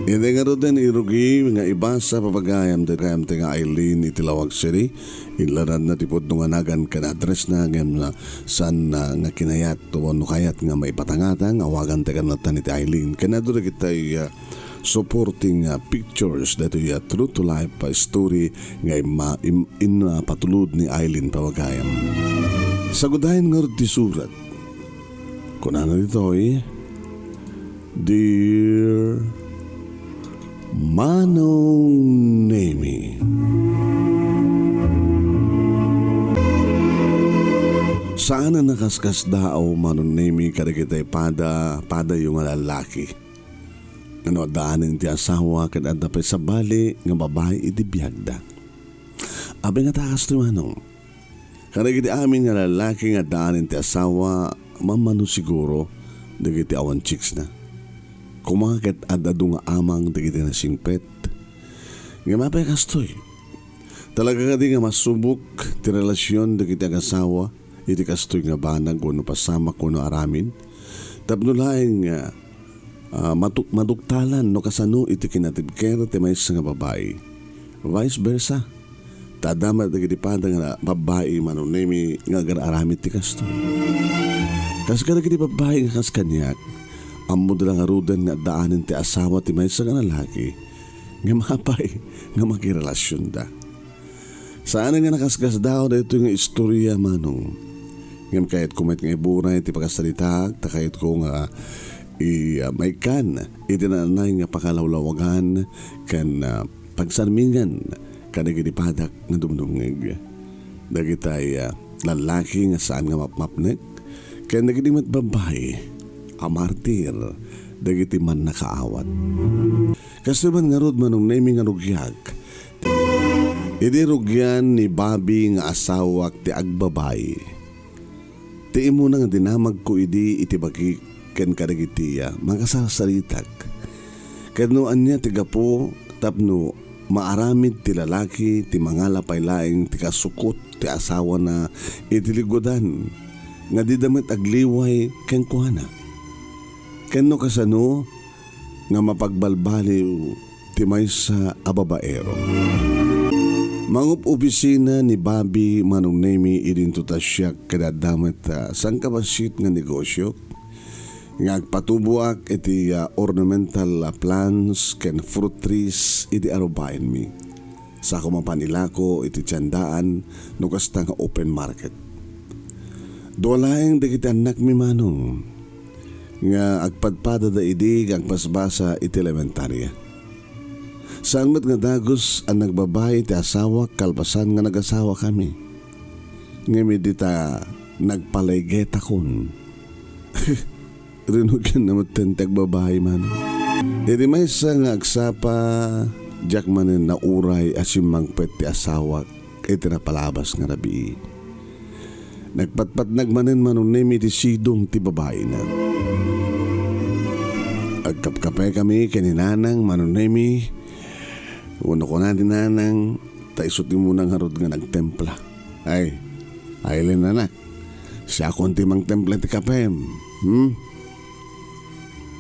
Hindi nga rin din irugi nga iba sa papagayam kayam nga Aileen itilawag siri ilaran na tipod nung anagan ka na address na ngam na san nga kinayat tuwan no kayat nga may patangatang awagan taga na taniti Aileen kanado na kita supporting pictures dito true to life story nga patulod ni Aileen papagayam sagudahin nga rin ti surat kunana dito Dear Manong Nemy, saan na nakaskas dao Manong Nemy kada kita'y pada yung lalaki. Ano daanin ti asawa kada dapay sa bali nga babae iti biyagda. Abi nga takas ti Manong, kada kiti amin nga lalaki nga daanin ti asawa mamano siguro dagiti awan chicks na. Kumakit adado nga amang dagiti na singpet. Nga mapay kastoy. Talaga ka di nga masubok ti relasyon dagiti ang asawa iti kastoy nga banag kuno pasama kuno aramin. Tapno laing maduktalan no kasano iti kinatibker ti maysa nga babae. Vice versa. Tadama dagiti pada nga babae Manong Nemy nga aramid ti kastoy. Kas kada kiti babae nga kas kanyak amo lang arudan nga daanin ti asawa ti maysa nga lalaki nga mapay nga makirelasyon da. Saan nga nakaskas daw da ito nga istorya Manong. Ngam kahit kumit nga ibunay ti pagkasalita takayit ko nga may kan itinanay nga pakalawlawagan kan pagsarmingan kanaginipadak nga dumdumngeg. Dagitay lalaki nga saan nga mapmapnek kaya naginimat babae amartir dagiti man nakaawat. Kasi man nga rod Manong Nemy nga rugyag. Idi rugyan ni Bobby nga asawak ti agbabay. Ti imo na nga dinamag ko idi iti bagi ken kadagitiya mga sasaritak. Kanuan niya ti gapo tapno maaramid ti lalaki ti mga lapay-laing ti kasukot ti asawa na itiligodan nga di damit agliway ken kuhana. Kano kasano nga mapagbalbaliw ti maysa a babaero. Mangup opisina ni Bobby Manong Nemy idinto ta siya kadadamet sang kabasit nga negosyo nga agpatubuak iti ornamental plants ken fruit trees iti arubayan mi. Sa kumapanilako iti tiyandaan no kasta nga open market. Duwalaeng dagiti anak mi Manong nga agpadpada da idi ang pasbasa iti elementarya. Saan mat nga dagos ang nagbabay ti asawa kalpasan nga nagasawa kami. Ngami dita nagpalaygeta kon. Rinugyan na matentag babae man. Iti may isa nga agsapa jak manin na uray asimangpet ti asawa iti napalabas nga nabi. Nagpatpat nagmanin Manong Nemy ti sidong ti babae na. Agkapkapay kami kaninanang Manong Nemy. Uno ko na din nanang taisot mo nang harod nga nagtempla. Ay, Aileen na. Siya konti mang templa ti kapem.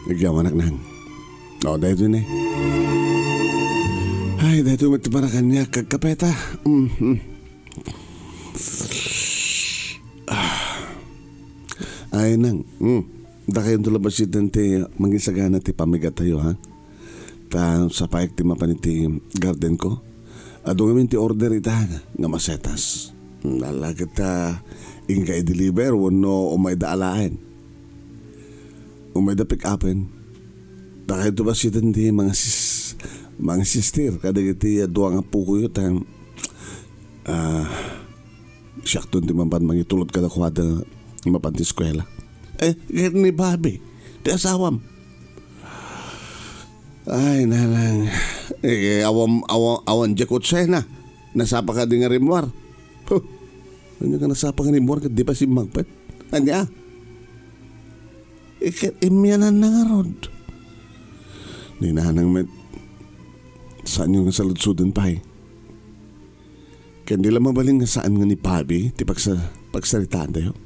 Nagyawanak nang. O, dahito ni. Ay, dahito mati para kanya kagkapeta. Ay nang. Da kayong tulabas yun ti mangisagana ti pamigat tayo ha. Ta sa paik ti mapaniti garden ko. Ado ngamin ti order ita nga masetas. Nalagit ta inga i-deliver wano umay daalain. Umay da pick upin. Da kayo tulabas yun ti mga sister. Kada iti duwa nga po ko yun. Siyakton ti mampan mangitulot kada kuwada mapanti eskwela. Gaya ni Bobby, di asawam. Ay, nalang. Awan jakot siya na. Nasapa ka di nga rimwar. Ano ka nasapa ka rimwar ka di pa si Magpet? Anya? Imyanan na nga rod. Ninanang met. Saan yung saludsudan pa eh? Kaya nila mabaling nga saan nga ni Bobby ti pagsaritaan tayo.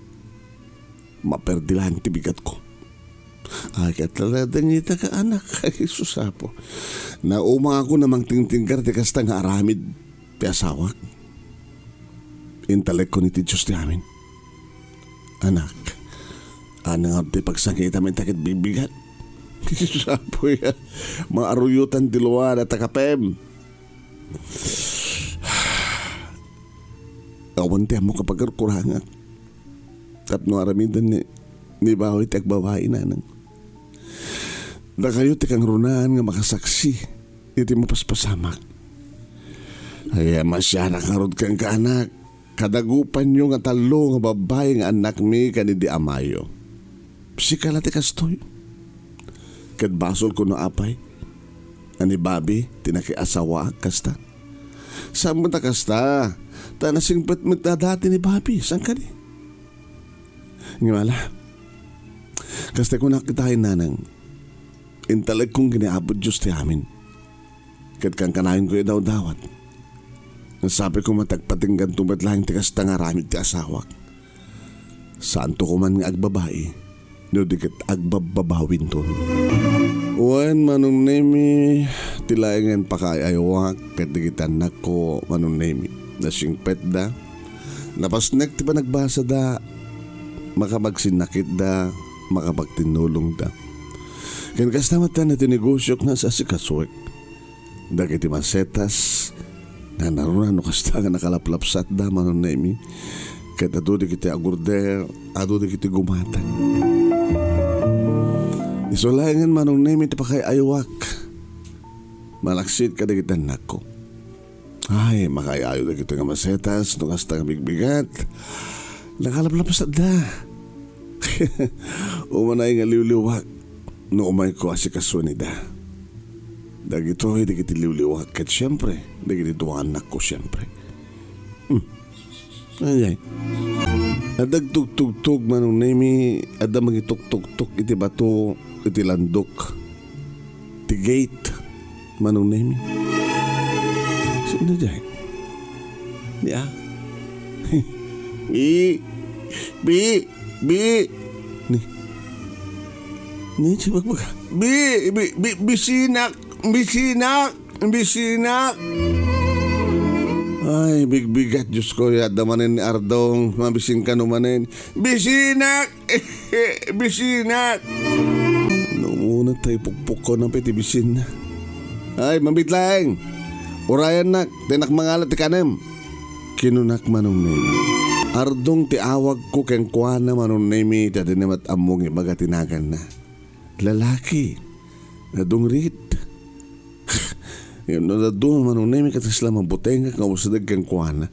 Maperdilahan ti bigat ko. Ay, katalada niya ka anak. Ay, susapo. Nauma ako namang tingtingkar ti kasta nga aramid ti asawak. Intalek ko ni ti Diyos ti amin. Anak, anang ti pagsangita may takit bibigat. Susapo ya. Mga aruyutan ti luwa na takapem. Awan ti mo kapag kurangat. Tapno aramidan ni bahoy ti agbabae na nang. Da kayo ti kang runaan nga makasaksi iti mapaspasamak. Ay masya nakarod kang kaanak. Kadagupan nyo nga talo nga babae nga anak mi kanidi amayo. Sikala ti kastoy. Kad basol ko no apay. Ani babi tinakiasawa kasta. Saan mo ta kasta? Tanasing pat dati ni babi. Saan ka ni? Ngimala. Kasta ko nakitahin nanang. Intalag kong giniabot Diyos ti amin. Kat kang kanahin ko daw dawat. Nasabi ko matagpatinggan tumat lang ti kasta nga ramid ti asawak. Saan to ko man nga agbabae. No dikit agbababawin ton. Uwan Manong Nemy. Tilayangan pa kay ayawak. Kat dikitan na ko Manong Nemy. Nasing pet da. Napasnek ti pa nagbasa da. Makapagsinakit da. Makapagtinulong da. Kaya kastamatan na tinegosyo na sa sikaswek. Dagiti masetas na narunan no kasta nga nakalaplapsat da Manong Nemy. Kaya ado di kiti agurder, ado di kiti gumatan. Isulayangan Manong Nemy ti pa kay ayawak. Malaksit ka dagiti anak ko. Ay, makayayo da kiti nga masetas no kasta nga bigbigat. Nakalaplapsat da. Umanay nga liwliwak. No umay ko asikaso ni da. Dagito ay dagiti liwliwak kat siyempre. Dagiti tuwa anak ko siyempre. Ayay. Adagtugtugtug Manong Nemy. Ada magitugtugtug iti bato. Iti landok. Ti gate Manong Nemy. Sino dyan? Niya? Bi. Ni siya magbaga. Bisinak. Ay, bigbigat Diyos ko. Yada manin ni Ardong. Mabising ka numanin. Bisinak. Noong tayo pukpuk ko ng peti bisin na. Ay, mambit lang. Urayan nak. Tinak mangalat ti kanem. Kinunak Manong Nemy. Ardong ti awag ko keng kuana Manong Nemy. Dada namat among ibagatinagan na. Lalaki. Nadungrit. Yung nadung Manong Nemy katas lamang buteng nga usadag kang kuana.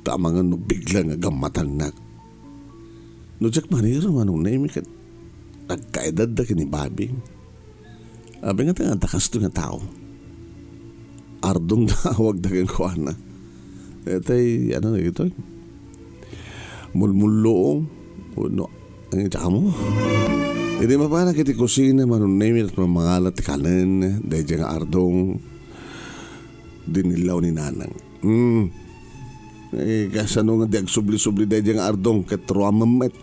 Tama nga no bigla nga gamatan na. No jak maniro Manong Nemy kat nagkaedad da kini babing. Abi nga nga takas to nga tao. Ardong tawag da kang kuana. Etay ano na ito? Mulmulloong. No, ang itsaka mo. Hindi mapana kiti kusina Manong Nemy at mamangalat kanan dahil nga Ardong dinilaw ni nanang. Kasano nga di agsubli-subli dahil nga Ardong katruamamet.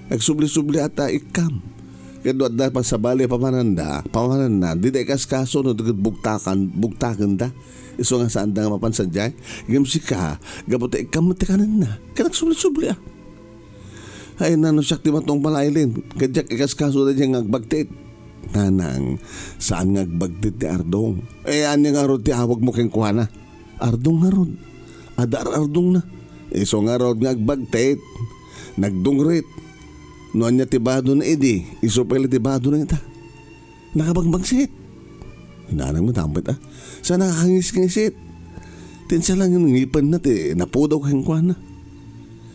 Agsubli-subli ata ikam. Kaya da pa sa bali pamananda, di da kaskaso no bugtakan da. Iso nga saan da nga mapansan dyan. Gamsi ka, gabot ikam matikanan na. Kaya nagsubli-subli ah. Ay nano siyak ti matong pala Aileen. Kadyak ikaskaso na diyang agbagtit. Nanang, saan nga agbagtit ti Ardong? Anya nga rod ti awag mo keng kuhana? Ardong nga rod. Adar Ardong na. Iso nga rod nga agbagtit. Nagdungrit. No anya ti bado na edi. Iso pala ti bado na ita. Nakabagbagsit. Nanang mo tampit ah. Saan nakakangis-kingisit? Tinsa lang yung ngipan na ti. Napudaw keng kuhana.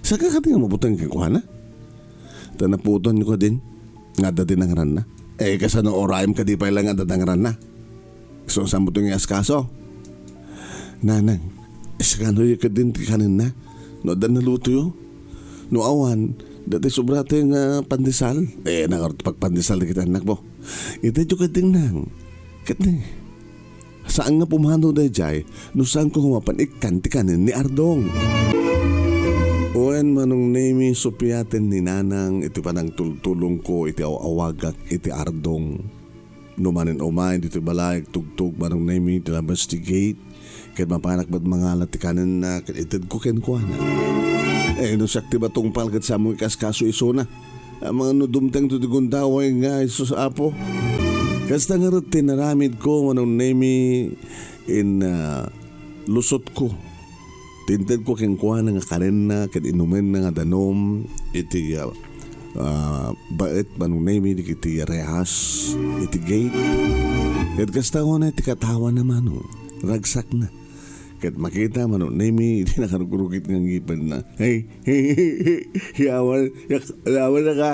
Saan ka nga mabutang keng kuhana? Tanaputon ko din. Nga dati ng ran na. Kasi no orayam ka di pa ilang nga dati ng ran na. So saan mo itong askaso? Nanang, iskano yung ka din kanin na. No dan naluto yun. No awan, dati sobrate nga pandesal. Nakarot pagpandesal na kita anak mo. Ito yung ka din nang. Katni. Saan nga pumano na jay? No saan ko humapan ikan ti kanin ni Ardong. Wen Manong Nemy supiaten ni Nanang iti panang tultulong ko iti awagak iti ardong. Numanin umay dito balayag tugtog Manong Nemy iti labastigate ket mapanak bad mangalat ti kanan na ket ited ko ken kuana. No sakti ba tungpal ket sa mo kaskaso iso na. Ang mga nudumteng to digundaway nga iso sa apo. Kasta nga rin tinaramid ko Manong Nemy in lusot ko. Tinted ko ken kuana nga kanen na ket inumen na nga danom iti bait Manong Nemy iti rehas iti gate. Ket kasta ko na iti katawa na Manong ragsak na. Ket makita Manong Nemy hindi nakarugurugit ng ngipin na hey yawan na ka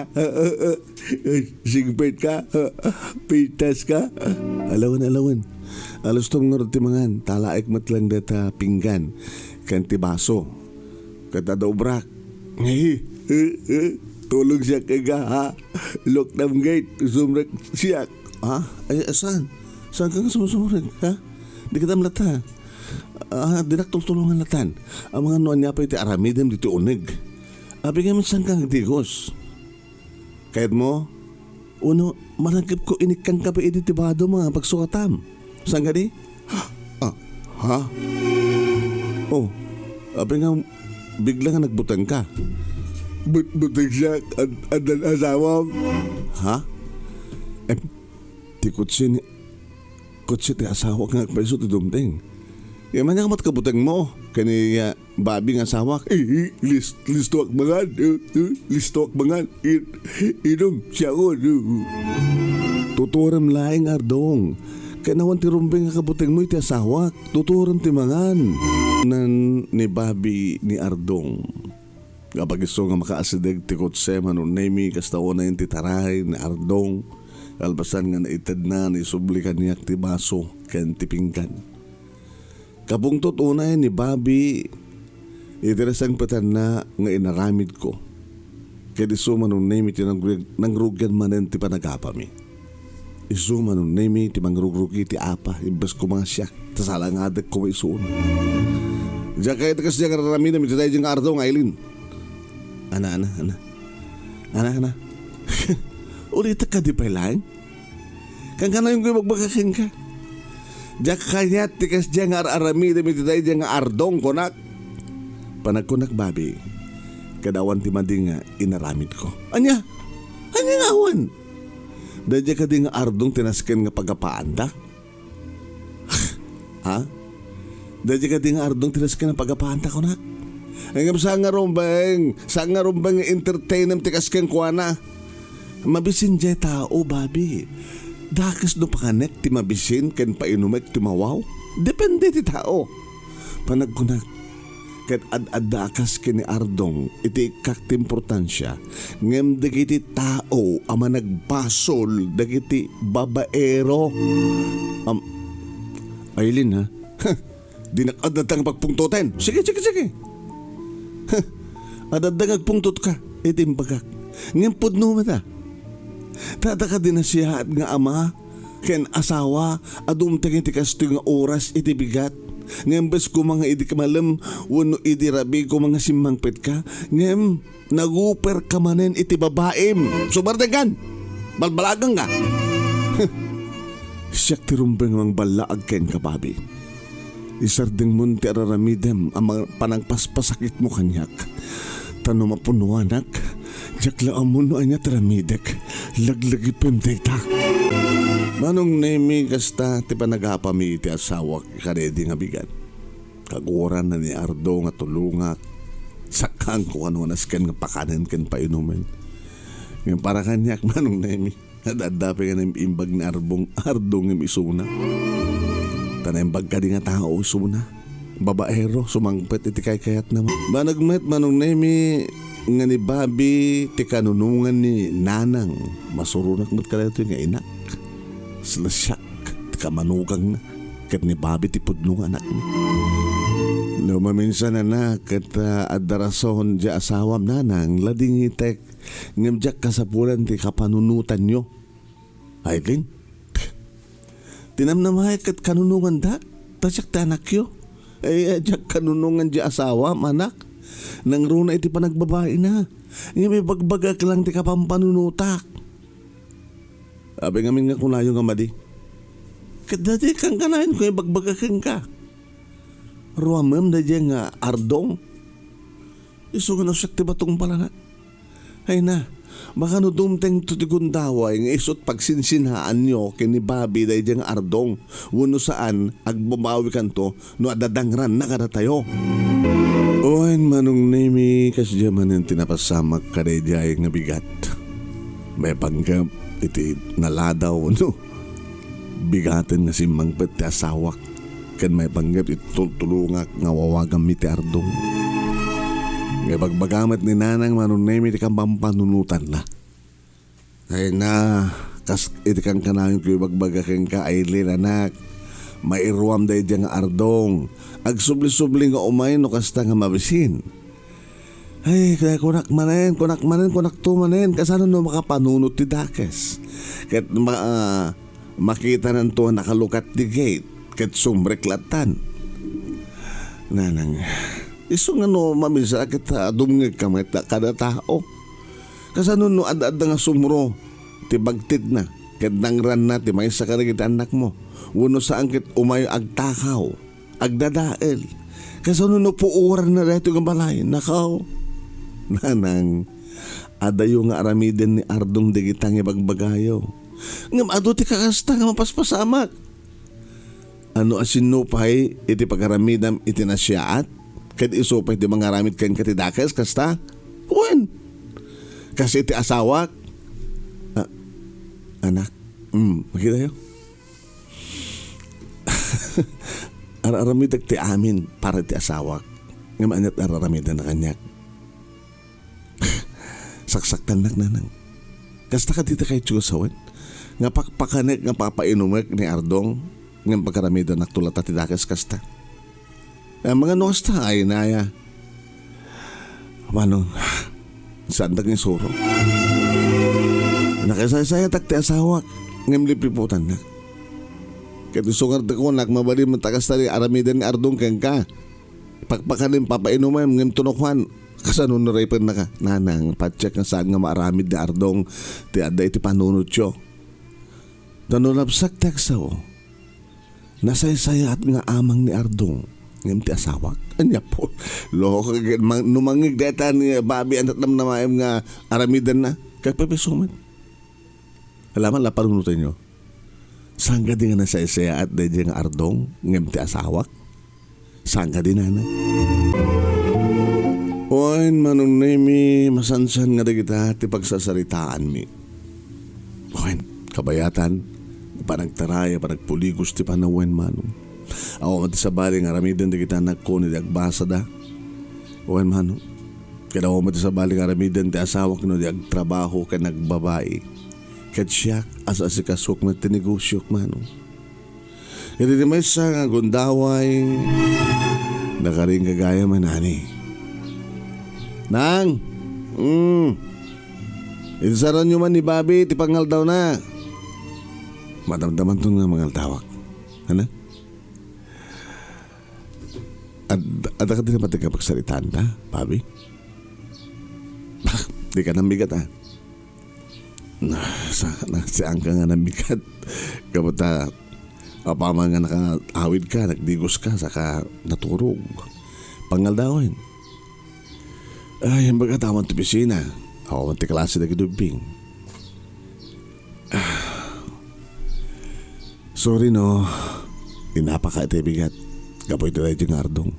singpet ka pitas ka alawan alos tong nurti mangan talaik matlang data pinggan kanti baso kata dobrak hey tulog siya kaga ha lock down gate sumrek siya ha ay saan kang sumusumrek ha di kita melata dinak tulungan latan. Ang mga nuan niya pa iti aramidem dito unig. Abi nga minsan kang digos. Kahit mo, uno, malagip ko inikang kape iti tibado mga pagsukatam. Saan ka di? Ha? Oh, abi nga bigla nga nagbutang ka. Butang siya at asawam. Ha? Ti kutsi ti asawa nga agpaiso ti dumting. Kaya man nga matkabutang mo. Kani babi nga sawak. Listo akmangan. Listo akmangan. Inom siya ko. Tuturam laing ardong. Kaya nawan ti rumbeng nga kabutang mo iti asawak. Tuturam ti mangan. Nan ni babi ni ardong. Kapag iso nga makaasideg ti kotse Manong Nemy kastawa na yung titaray ni ardong. Albasan nga naitad na ni sublikan niya ti baso ken ti pinggan. Kabungtot unay ni Bobby, itirasang patan na nga inaramid ko. Kaya iso Manong Nemy ti nangrugyan manen ti panagapami. Iso Manong Nemy ti mangrugrugi ti apa, ibas ko mga siyak, tasalangadak ko may iso na. Diyan kaya takas diyan kararami na miti tayo diyang ardong Aileen. Ana. Ulita ka di pa lang? Kang ka na yung magbagaking ka. Diyak kanya tikas diyang ararami dami tayo diyang ardong konak. Panagkunak babi. Kadawan ti mading nga inaramid ko. Anya nga awan. Dadya ka di nga ardong tinasken nga pagapaan da. Ha? Dadya ka di nga ardong tinasken nga pagapaan da konak. Ang sa nga rumbang entertainem tikas ken kuana. Mabisin dya tao babi. Dakas no pakanek ti mabisin ken painumek ti mawaw. Depende ti tao. Panagkunak. Ket ad-adakas ken ni ardong iti kakti importansya. Ngem dagiti tao ama nagbasol dagiti babaero. Aileen ha? Dinakadatang pagpungtoten. Sige. Adadang agpungtot ka. Itim bagak. Ngem pudno mata. Tata ka din na siya at nga ama, ken asawa, adum tagin ti kasto nga oras iti bigat. Ngembes ko mga idi kamalam, wano idi rabi ko mga simangpet ka, ngem naguper ka manen iti babaim. Subardagan, balbalagang ka. Siyak ti rumbeng mang balaag ken kababi. Isardeng mo ti araramidem ang panangpaspasakit mo kanyak. Tanong mapunuanak, jakla amuno anya taramidek, laglagi pemdeta. Manong Nemy kasta ti panagapami iti asawak karedi nga bigan. Kaguran na ni Ardo nga tulungak, sakang ko ano nasken nga pakanen ken painumen. Ngayon para kanyak Manong Nemy, nadadapi ka ng imbag ni Ardong ng isuna. Tanaimbag ka di nga tao isuna. Babaero, sumangpet iti kayat naman. Banagmet Manong Nemy nga ni Bobby ti kanunungan ni Nanang. Masurunak mo't kalato nga inak. Slasyak, ti kamanugang na. Kat ni Bobby ti pudno anak ni. Lumaminsan na kat adarason di asawam Nanang lading itek. Ngamjak kasapulan ti kapanunutan nyo. Aileen, tinamnamay kat kanunungan da. Tasyak ti anak yo. Diyak kanunungan di asawa, anak. Nang runa iti panagbabae na. Nga may bagbagak lang ti kapampanunutak. Abi ngamin nga kunayo nga madi. Kadati kang kanahin ko yung bagbagakin ka. Ruamam na dyan nga ardong. Iso nga nasak ti batong pala na. Ay na, baka no dumteng tutigundaway nga isot pagsinsinhaan nyo kini Bobby dahi dyan nga ardong. Wano saan agbabawi kanto no adadangran na kada tayo. Oen Manong Nemy kasyaman yung tinapasamak kaday dyan nga bigat. May panggap iti naladaw no. Bigatin nga si mangpet ti asawak. Kan may panggap itultulungak nga wawagam mi ti ardong. Nga bagbagamat ni nanang Manong Nemy ti kang pampanunutan na. Ay na, kas iti kang kanangin ko bagbagakin ka Aileen anak. Mairuam dahi dyan nga ardong. Agsubli-subli nga umay no kasta nga mabisin. Ay, kaya kunak manen, kunak tumanen. Kasano no makapanunot ti dakes. Kat makita nanto nakalukat di gate. Kat sumreklatan. Nanang, iso nga no mamisa kita dumngig kamay kada tao. Kasano no ad-ad nga sumro. Ti bagtit na. Kat nangran na ti may sa karigit anak mo. Uno sa angkit umayo agtakaw. Agdadael. Kasano no puuran na dahito ng balay. Nakaw. Nanang, adayo nga aramiden ni ardong digitang ibagbagayo. Ngam ado ti kakasta nga mapaspasamak. Ano asinupay iti pagaramidam iti nasyaat? Kad isupay di mga ramid kan katidakas kasta? Uwan. Kasi iti asawak. Anak, makita yun? Araramidag ti amin para ti asawak. Ngam anyat araramidan na kanyak. Saksaktan nak nanang. Kasta ka dito kay Tsugasawan. Nga pakpakanek nga papainumek ni Ardong. Nga pagkaramida naktulat at tidakas kasta. Mga nosta ay naya. Manong, sandag ni Suro. Nakasasaya takti asawak. Ngam lipiputan na. Kaya sungar ko nakmabali matakas tali aramida ni Ardong kang ka. Pakpakanin papainumek ngam tunokwan. Kasano na ripen na ka? Nanang, pacheck nga saan nga maaramid ni Ardong ti adda iti panunod siyo. Nanunapsak teksaw. Nasaysaya at nga amang ni Ardong. Ngam ti asawak. Anya po. Loko numangig deta ni Bobby anat nam namayam nga aramidan na. Kagpapisuman. Alaman la panunutan nyo. Saan ka di nga nasaysaya at dahil nga Ardong. Ngam ti asawak. Saan ka di nanay? Oin Manong Nemy, masansan nga kita ti pagsasaritaan mi. Oin, kabayatan, panagtaraya, panagpuligos ti panawen Manong. Ako mati sa bali nga ramidan di kita nagkuni di agbasa da. Oin Manong, kada ako mati sa bali nga ramidan ti asawak no di agtrabaho ka nagbabae. Kat siya as-asikasok na tinigosyok Manong. Kaya di may sa nga gundaway, nakaring kagaya manani. Nang, insaran nyo man ni Bobby, tipangal daw na. Madamdaman to nga mga tawak. Ano? At ka din naman pagsalitaan ta, Bobby? Di ka nambigat Saan ka nga nambigat? Kamuta, apama nga nakahawid ka, nagdigos ka, saka naturog. Pangal dawin. Ay, ang pagkataman ti pisina. Ako man ti klase na kidubing. Sorry no. Inapaka iti bigat. Kapoy ito tayo yung Ardong.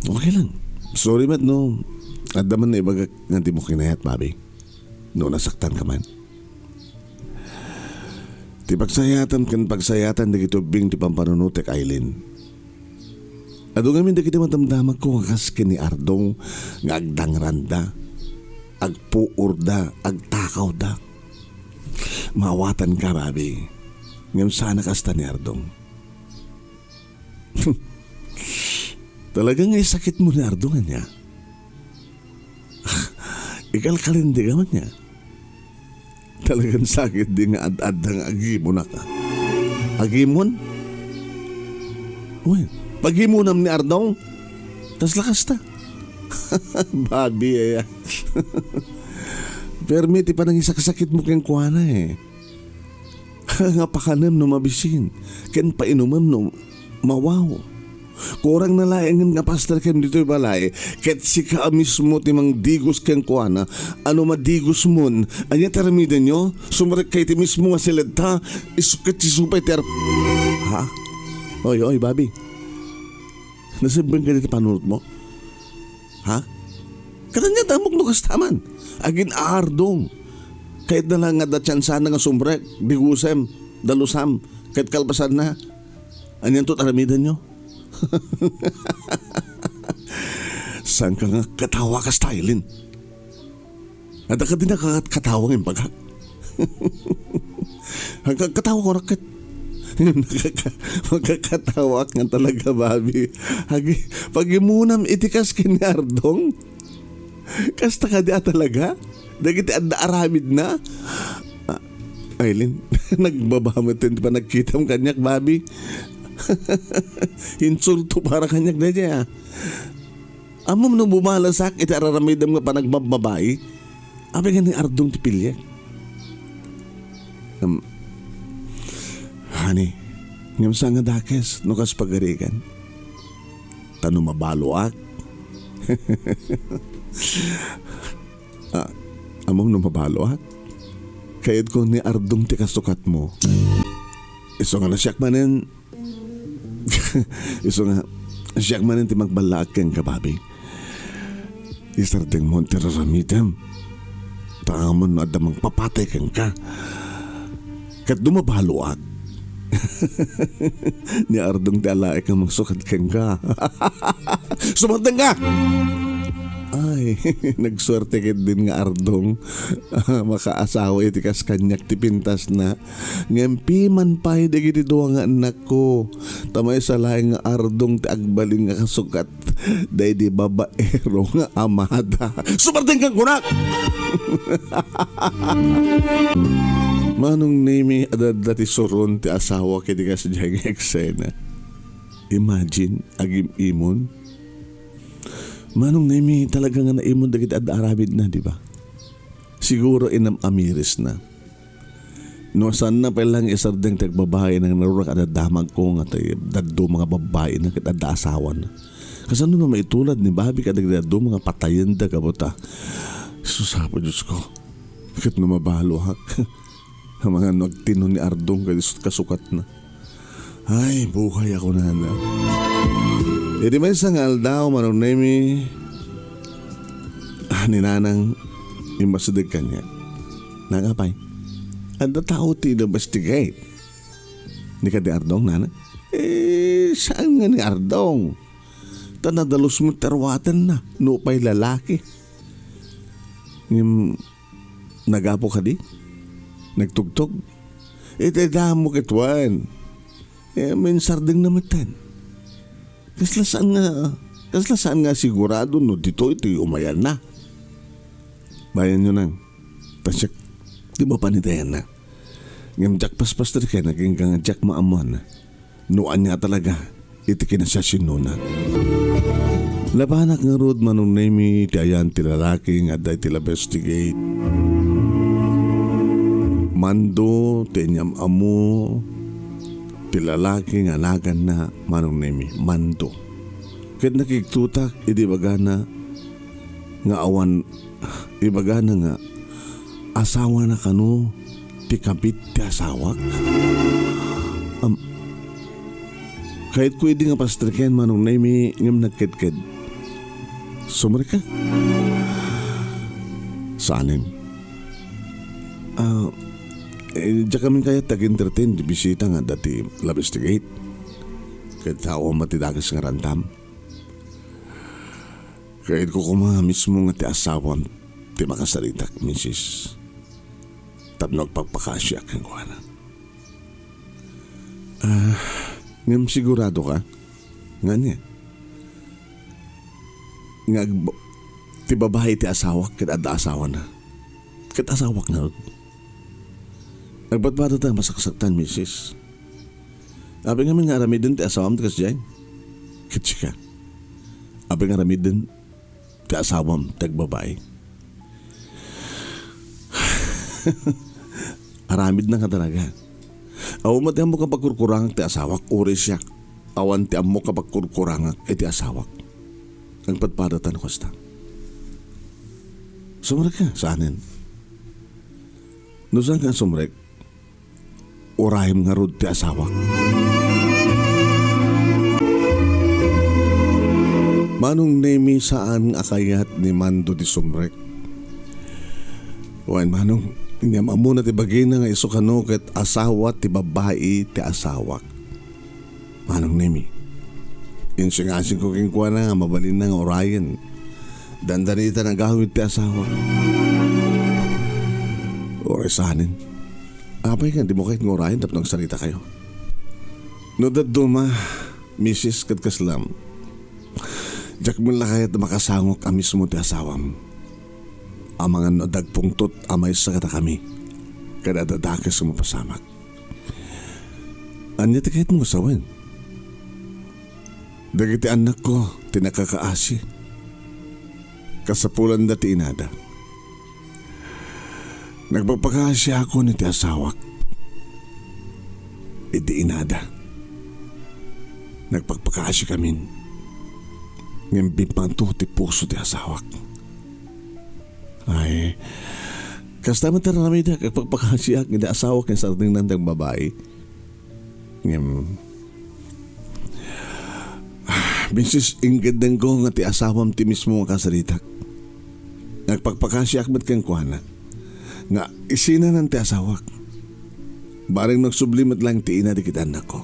Okay lang. Sorry mat no. At daman na ibagak nga di mo kinayat, Bobby. No, nasaktan ka man. Ti pagsayatan kan pagsayatan na kitubing ti pampanunutek, Aileen. Ado ngamin da kita matamdamag ko kakas kini Ardong nga agdangranda, agpuur da, agtakaw da. Mawatan ka, Bobby. Ngayon sana kasta ni Ardong. Talagang ay sakit mo ni Ardong niya. Ikalkalindi ka man niya. Talagang sakit din nga ad-ad ng agimon na ka. Agimon? Uy, paghimunam ni Ardong, Tas lakas ta. Babi ay. Permiti pa nang isakasakit mo kang kuwana eh. Nga pakanam no mabisin. Ken painumam no mawaw. Kurang na layangan nga pastor ken dito'y balay. Ket si ka mismo timang digos kang kuwana. Ano madigos mon. Anya taramida nyo. Sumarik kay ti mismo nga silita. Isukat si supay ter... Ha? Oy, babi. Nasibang ka dito panunod mo? Ha? Katanya damok no kastaman. Agin aardong. Kahit na lang nga datsansan nga sumbrek, digusem, dalusam, kahit kalbasan na. Anyan to taramidan nyo? Saan ka nga katawa ka stylin? At ka din nakakatawa ng pagkat. Katawa ko raket. Magkakatawa ka talaga, babi. Pag-imunam itikas kiniardong. Kasta ka diya talaga? Dagiti adda aramid na? Aileen, nagbabamot din pa nagkita mo kanyak, babi. Insulto para kanyak na diya. Amom nung bumalasak, iti araramidam nga pa nagbababae. Abi nga ni ardong tipilyak. Honey, ngam sa nga dakes, nukas pagarikan. Tanong mabaluak. Among no mabaluak. Kayad ko ni ardong ti kasukat mo. Iso nga nasyak manin. Iso nga nasyak manin ti magbalaak kang kababi. Isardeng mo ti raramitem. Tangamon no adamang papatay kang ka. Kat dumabaluak. Ni ardong ti alae kang magsukat kang ka. Sumantang ka! Ay, nagswerte kit din nga ardong. Makaasawa iti kas kanyak ti pintas na. Ngempi man pa'y dagi dito nga anak ko. Tamay sa laing nga ardong ti agbalin nga kasukat. Day di babaero nga amada. Sumarting kang kunak! Manong Nemy adad ti suron ti asawa kiti kas diyang eksena. Imagine, agim imon. Manong Nemy talaga nga naimon dagit ad arabid na, di ba? Siguro inam amiris na. No saan na palang isardeng tagbabae nang narurak at damag ko nga tayo daddo mga babae na kita asawa na. Kasano nga maitulad ni babi ka daddo mga patayin da kabuta. Susapo Diyos ko. Bakit na mabalohak? Ang mga nagtino ni Ardong kasukat na. Ay, buhay ako na. Di may sangal daw, Manong Nemy, ni nanang imasidig kanya. Nangapay, anda tao ti investigate. Ni ka di Ardong, nanang? Saan nga ni Ardong? Tanadalos mo terwatan na, nupay lalaki. Nagapo ka di? Nagtugtog? Ite mo kitwan. May sarding namatan. Kaslasaan nga sigurado no dito ito umayan na. Bayan nyo nang. Tasyak, di ba panitayan na? Ngam jak paspas rin kayo naging kang jak maamuan na. Nuan niya talaga, iti kinasasyon na. Labanak nga road Manong Nemy, ti ayan ti lalaki nga day ti labestigate. Mando, tenyam amo, ti lalaki nga nagan na Manong Nemy, mando. Kahit nakiktutak, idibaga na nga awan, ibaga na nga asawa na kano, ti kapit ti asawak. Kahit ko hindi nga pastriken Manong Nemy, ngam nagkid-kid. Sumari ka? Saanin? Diyan kami kaya tag-entertain di bisita nga dati labestigate. Kahit tao matidagas nga rantam. Kahit ko kuma mismo nga ti asawan ti makasalitak, misis. Tapno agpagpakasya kang kuwana. Ngam sigurado ka? Nga niya. Nga ti babae ti asawak kat ada asawa na. Kat asawak na. Nagbatbata tayo masaksaktan, misis. Sabi nga nga aramidin ti asawam ti kasjay. Kitsika. Abi nga ramidin, ti asawam, tagbabae. Aramid na nga talaga. Awan ti amo kapag kurkurangak ti asawak, uri siya. Awan ti amo kapag kurkurangak, ti asawak. Ang patpadatan ko sta. Sumrek ka sa anin. Nusan ka sumrek, urahim nga rod ti asawak. Manong Nemy saan akayat ni Mando di sumrek. Wan manong, hindi mamuna ti bagay na nga isukano ket asawa ti babae ti asawak. Manong Nemy, insingasing ko kingkuha na nga mabalin na nga orayan. Dandanita na gawid ti asawa. Oray sanin. Apay ka, di mo kahit ngorayan tapos nagsalita kayo. No that duma, Mrs. Kadkaslam. Diyak mo lang kahit makasangok ang mismo ti asawam. Ang mga nadagpungtot amay sa kata kami. Kada dadakas sa mapasamak. Anya ti kahit mong asawan. Dagiti anak ko, tinakakaasi. Kasapulan na ti inada. Nagpagpakaasi ako ni ti asawak. Iti inada. Nagpagpakaasi kamin. Ngayon bipanto ti puso ti asawak. Ay, kasta man taramid na kagpagpakasiak ni asawak ng sarting nandang babae. Ngayon, binsis inggadang ko nga ti asawam ti mismo ang kasalitak. Nagpagpakasiak mat kang kuhana. Nga isina ng ti asawak. Baring nagsublimat lang ti ina di kita anak ko.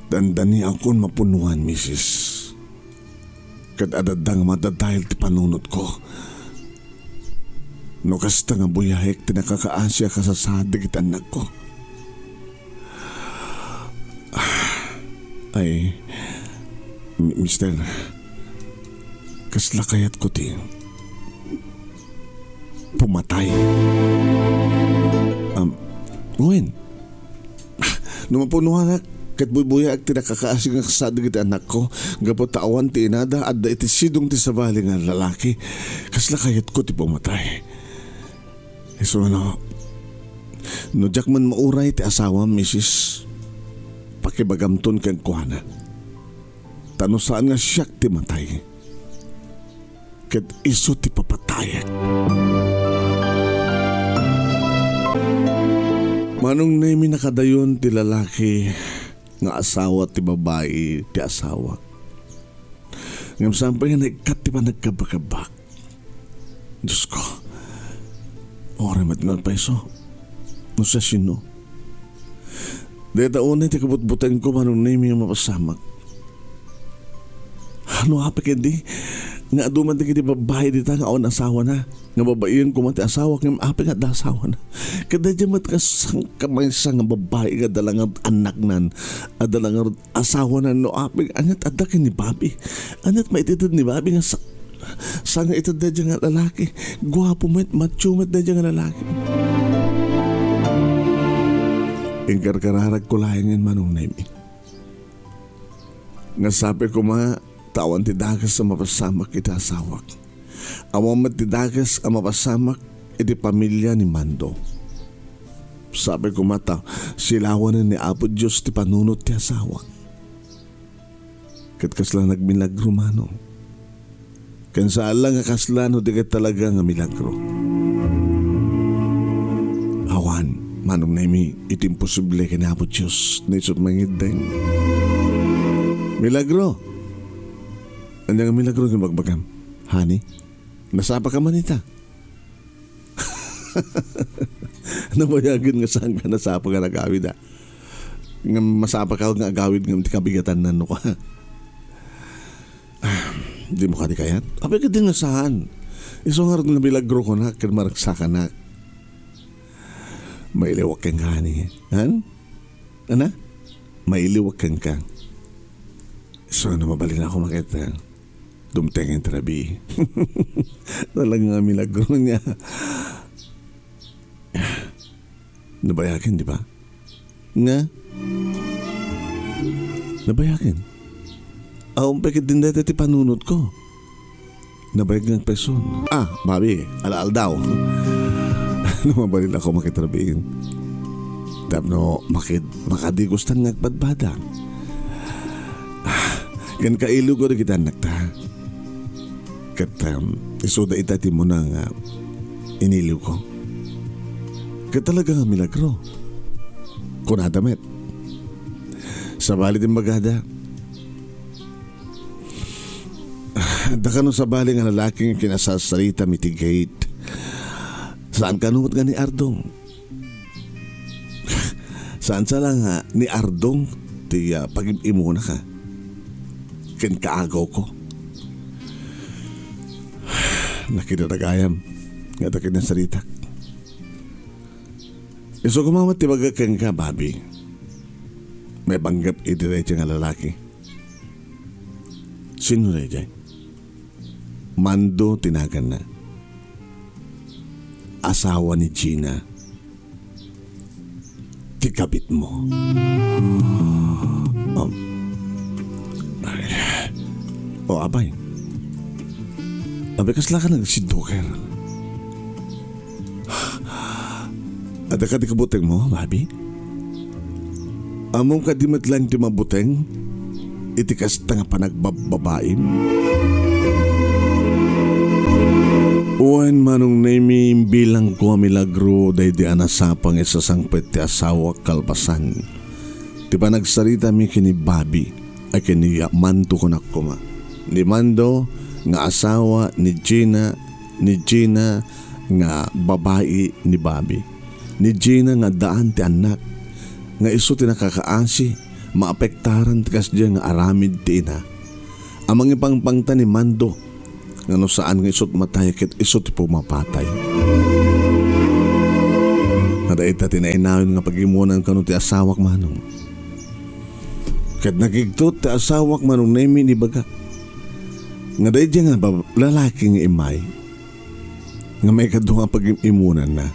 Dandani akon mapunuan, Mrs. Kad adadang madadahil ti panunot ko. No kasta nga buyahek ti nakakaasya kasasadig iti anak ko. Ay, Mister, kasla kayat ko ti pumatay. Uwin, numapunuan ak kat bubuya ak tinakakaasing nga kasadig iti anak ko. Gapot tawan ti inada at da iti sidong ti sabali nga lalaki. Kasla kayat ko ti pumatay. So no jak man mauray ti asawam, Mrs. Pakibagamton kang kuhana. Tano saan nga siyak ti matay. Kat iso ti papatayak. Manong Nemy nakadayon ti lalaki nga asawa ti babae ti asawa. Ngam sampay nga nagkat ti pa nagkabakabak. Diyos ko, oray matngal pa iso. No sa sino? Dahil taon na ti kabutbutan ko Manong Nemy yung mapasamak. Ano hapik hindi? Nga aduman ti kiti babae dita nga awan asawa na. Nga babayan ko mati asawa nga hapik nga da asawa na. Kada dyan mat kasang kamay sa nga babae nga dalang anak nan. Dalang asawa na no hapik. Anyat adakin ni Bobby. Anyat maititid ni Bobby nga sa nga itid da dyan nga lalaki. Gwapo met, macho met da dyan nga lalaki. Ingkarkararag ko lahingin Manong Nemy. Nga sabi ko tawan ti dagas sa mapasamak iti asawak. Awang mat ti dagas ang mapasamak iti pamilya ni Mando. Sabi ko silawan ni Apo Diyos ti panunot ti asawak. Kat kasla nagmilagro Manong. Kansa lang nga kasla no di talaga nga milagro. Awan Manong Nemy, iti imposible ka na Apo Diyos na isot mangideng. Milagro. Ano nga milagro ng magbagam? Honey, nasapa ka man ita. Nabayagin nga saan ka nasapa ka nagawid ha. Nga masapa ka nga agawid nga ti kabigatan na no ka. Di mo ka di kayat? Apay ka din nga saan? Iso nga rin nga milagro ko na kaya maragsakan na. Mailiwak kang ka, honey. Han? Ana? Mailiwak kang ka. So, mabalin ako makita. Dumteng ang trabi. Talagang milagro niya. Nabayakin, di ba? Nga? Nabayakin. Ang pekit din dito ti panunod ko. Nabayag ng person. Babi, alaal daw. Lumabalin ako makitrabihin. Tapno, makadigusta ng nagpadbada. Kan kailo ko na kita anak ta. Kat isuda itati mo na nga iniliw ko. Kat talaga nga milagro. Kunadamet. Sa bali din magada. Daka no sa bali nga lalaking kinasasarita mitigate. Saan ka numot nga ni Ardong? Saan sa lang nga ni Ardong ti pag-imuna ka? Ken kaagaw ko. Nakinaragayam nga takin na sarita. Iso kumamat ti bagakang ka, Babi. May banggap idiretso nga lalaki. Sino na dyan? Mando tinagan na. Asawa ni Gina. Tikabit mo. Abay. Abay, kasla ka nagsintuker. Ada ka di kabuteng mo, Babi? Among ka di matlang di mabuteng, itikas ta nga panagbababaim. Uwan Manong Nemy bilang ko milagro day di anasapang isasangpet ti asawa kalpasan. Di ba nagsarita mi kini Babi ay kini Mando ko nakuma. Ni Mando nga asawa ni Gina nga babae ni Babi. Ni Gina nga daan ti anak nga iso ti nakakaasi maapektaran ti kasdiya nga aramid ti ina. Amang ipangpangta ni Mando nga no saan nga isot matay ket isot ti pumapatay. Kada ita tinainawin nga pagimunan kanu ti asawak Manong. Ket nagigtot ti asawak Manong Nemy ni bagak. Nga dahi dyan nga lalaki nga imay nga may kadunga pag-imunan na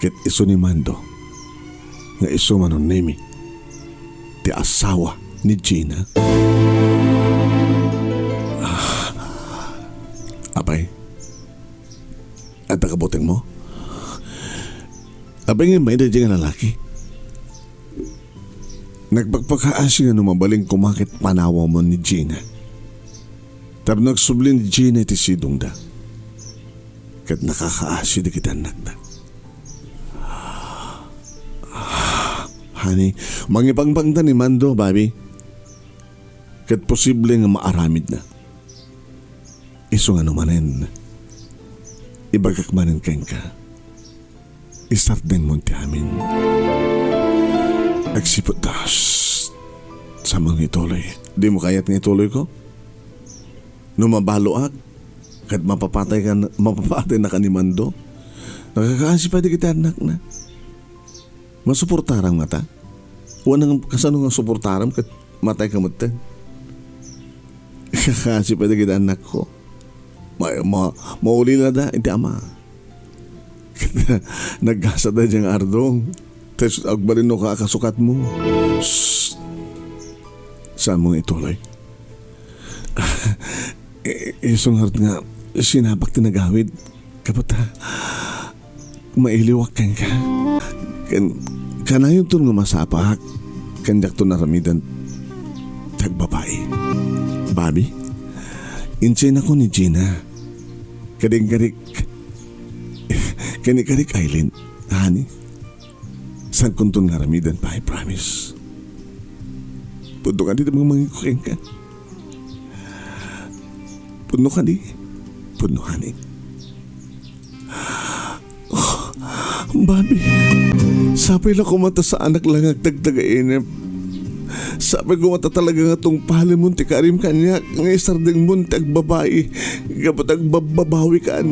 ket iso ni Mando nga iso Manong Nemy ti asawa ni Gina. Apay at nakabuteng mo apay nga may dahi nga lalaki nagpagpakaasi nga numabaling kumakit panawa mo ni Gina. Tab nagsublin ni Gina iti sidong da. Kat nakakaasi di kita anak da. Honey, mangipangpangta ni Mando, Babi. Kat posible nga maaramid na. Iso nga numanen. Ibagakmanen keng ka. Isart din mo ti amin. Agsipot das sa mga ituloy. Di mo kayat nga ituloy ko? Numabaloak kat mapapatay na ka ni Mando. Nakakaasi pa di kita anak na. Masuportarang mata. Wanang kasano nga suportaram kat matay ka mata. Nakakaasi pa di kita anak ko. Mauli na da, hindi ama. Nagkasa da diyang Ardong. Tapos agbalin no ka kasukat mo. Shhh. Saan mo ituloy? Isong hart nga sinabak tinagawid kapata mailiwak kan ka kanayon to nga masapak kandak to naramidan tagbabae. Babi insin ako ni Gina kading-garik kanikarik Aileen hani san kuntun naramidan pa I promise pundo ka dito mga mangikuking ka. Puno ka di. Oh, Babi, sabi lang kumata sa anak lang ang tagtagainip. Sabi kumata talaga nga tong palimun ti karim kanya nga isarding mun ti agbabae gabat agbabawi kan.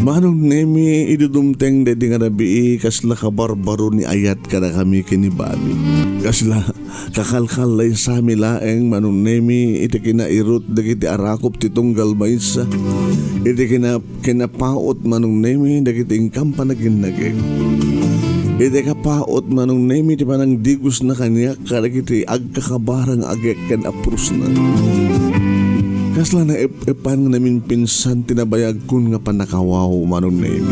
Manong Nemy idudumteng dedi nga nabii kasla kabarbaro ni ayat kada kami kini Babi. Kasla kakalkalay sa milaeng Manong Nemy iti kinairot dagiti arakop ti tunggal maysa iti kinapaot Manong Nemy dagiti ingkam panaginageng Ide kapaot Manong Nemy ti manang digos na kanya karagiti agkakabarang agyak kan apros na. Kasla na ipan namin pinsan tinabayag kun nga panakawaw Manong Nemy.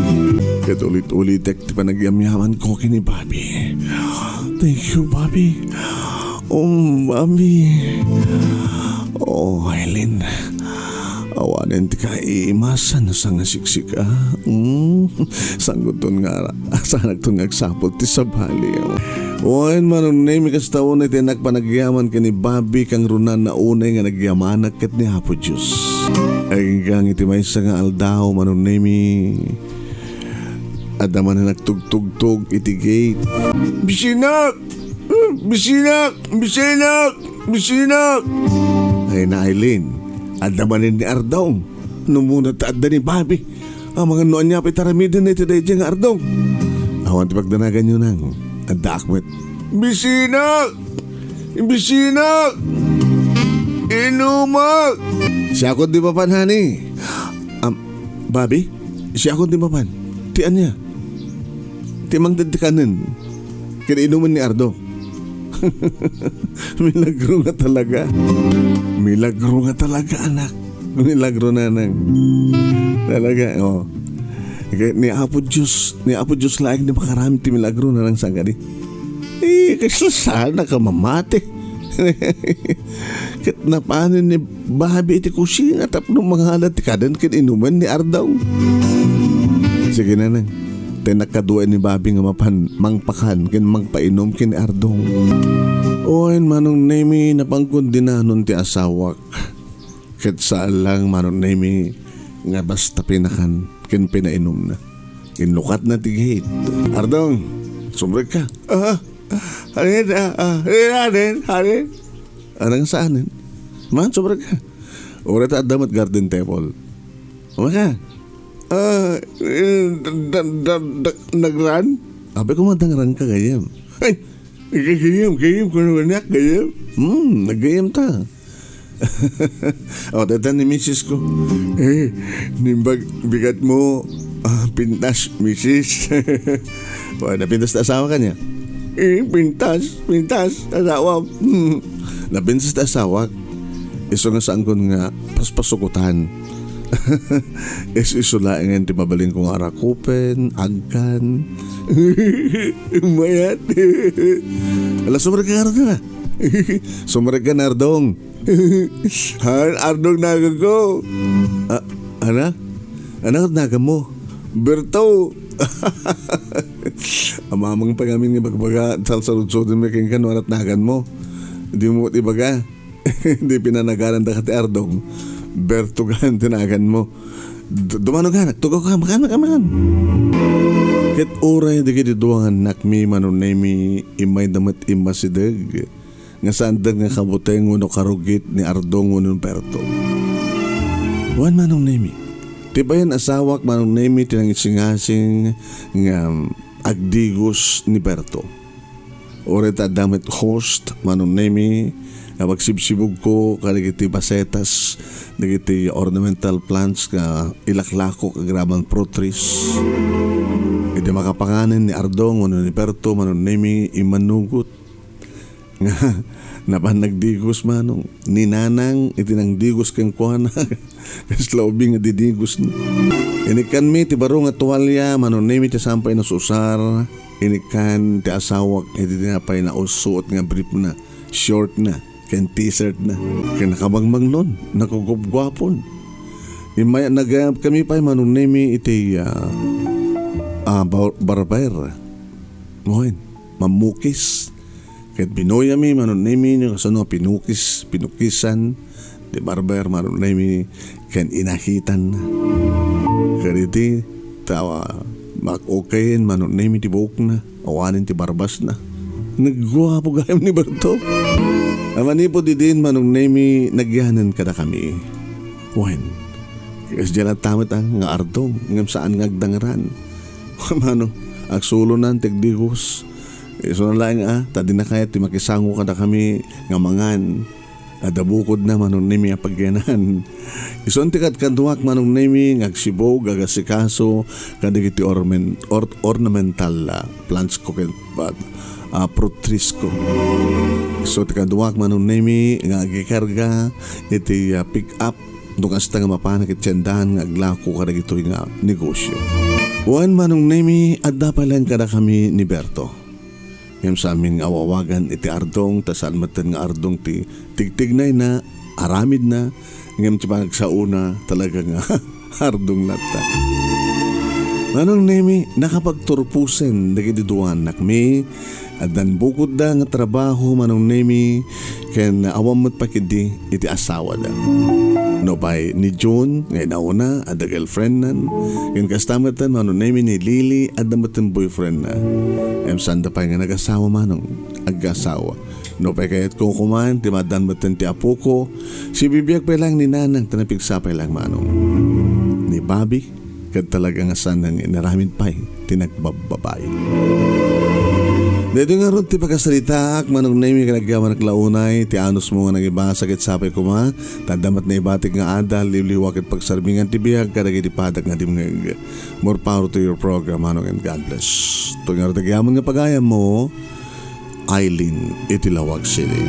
Kat ulit-ulit ti panagyamyaman ko kini Bobby. Thank you Bobby. Oh Bobby. Oh Aileen. Awanin ti ka iimasan sa nga siksik Sangguton nga sanag to ngagsapot ti sabali. Oen Manong Nemy kas taon iti nagpanagyaman kini Bobby kang runan na unay nga nagyamanak ket ni Apo Diyos. Ay gang iti may sa nga aldaw Manong Nemy. Adaman na nagtugtugtog iti gate. Bisinak! Bisinak! Bisinak! Bisinak! Ay na Aileen. Adamanin ni Ardong. Numunat taadda ni Bobby. Ang mga noon niya pitaramidin na iti dahi nga Ardong. Awan ti pagdanagan nyo nang. Adda akwet. Bisinak! Bisinak! Inumak! Siya akong di mapan, honey. Bobby? Siya akong di mapan. Tian niya. Timang dadikanin. Kinainuman ni Ardong. Milagro nga talaga. Milagro nga talaga anak. Milagro na nang. Talaga Ni Apo Diyos laing di makarami ti milagro na nang sangani. Kasi sana ka mamate. Kat napanin ni Bobby iti kusina tapno mga halat ti kadan kininuman ni Ardaw. Sige na nang. Tinakaduan ni Bobby nga mangpakan kin mangpainom kin Ardong. Oen Manong Nemy napangkundinanon ti asawak. Ket saan lang Manong Nemy nga basta pinakan kin pinainom na. Kinlukat na ti gate. Ardong, sumrek ka. Hanin. Anang saanin? Man, sumrek ka. Ura ta adamat garden table. Umaka. Nagran? Abe ko matangran ka gayem. Ay, gayem ko naman yak gayem. Naggayem ta. Tatan ni misis ko. Nimbag bigat mo pintas misis. Napintas na asawa ka niya? Pintas asawa. Napintas na asawa. Iso nga saan ko nga paspasukutan. Isulaing ti mabalin kong arakupen, agkan. Mayat. Ala, sumarag ka na. Sumarag ka na, Ardong. Ardong naga ko. Ana? Anak naga mo? Berto. Amamang pa kami nga bagbaga salsalud-sudin may king kanwarat nagan mo. Hindi mo ibaga. Hindi pinanagaran da ka ti Ardong. Bertugan tinagan mo. Dumano ka, nagtugaw ka, makan. Ket oray di kiti duwangan nakmi Manong Nemy imay damat imasidag. Nga sandag nga kabuteng uno karugit ni Ardong uno Berto. Wan Manong Nemy. Tibayan asawak Manong Nemy tinangisingasing nga agdigos ni Berto. Oray ta damat host Manong Nemy. Pagsibsibog ko kaligiti basetas nagiti ornamental plants ka ilaklako kagrabang fruit trees. Iti makapanganin ni Ardong ni Berto Manong Nemy imanugot nga napan nagdigos Manong ni nanang iti nang digos kang kuana kasla ubing nga didigos na. Inikan mi ti baro nga tuwalya Manong Nemy ti sampay na susar. Inikan ti asawak iti tinapay na usuot nga brief na short na ken t-shirt na. Ken nakabangmang nun. Nakugubgwapon. Imaya nagayap kami pa Manong Nemy iti barber. Mohin. Mamukis. Ket binoya mi Manong Nemy nyo kasano pinukisan. Di barber Manong Nemy ken inahitan. Kariti tawa mak-okayin Manong Nemy ti buok na. Awanin ti barbas na. Nagguwapo gayam ni Berto. Amanipo di din Manong Nemy nagyanan kada kami. Wen. Kasi dyan ang tamit ang nga Ardong. Ngam saan nga agdangaran. Mano, agsulo na ang tegdigos. So na lang tadi na kaya ti makisango kada kami nga mangan. Adabukod na Manong Nemy ang pagyanan. Isontikat kaduak Manong Nemy ngagsibo gagasikaso kadigiti ornamental plants ko ken fruit trees ko. So tikaduak Manong Nemy ngagikarga iti pick up nung hasta nga mapanak itsendahan nga aglako kadagito nga negosyo. Juan Manong Nemy adda pa lang kada kami ni Berto. Ngam sa aming awawagan iti ardong tasaan matan nga ardong ti tigtignay na aramid na ngam ti panagsauna talaga nga ardong nata. Manong Nemy nakapagturpusen dagiti duan nakmi adan bukod da nga trabaho Manong Nemy ken awamot pakidi iti asawa da. No by ni June ngay nauna ada girlfriend nan ken kastamatan Manong Nemy ni Lily ada matan boyfriend na. Sanda pa nga nag-asawa Manong ag-asawa. No pa kayat kung kuman ti madan matan ti apo ko si bibiyag pa lang ni nanang tanapigsapay lang Manong ni Bobby kad talaga nga sanang inaramid pa'y tinagbababay. Dito nga ron ti pagkasalita Manong Nemy kanagyaman naglaunay ti anos mo nga nagibasa ket sapay kuma tadamat na ibatik nga adal liwliwak ket pagsarbingan ti biyag kadagiti padak nga dimngeg. More power to your program Manong, and God bless. Ito nga ron nga pagayam mo Aileen iti Lawag City.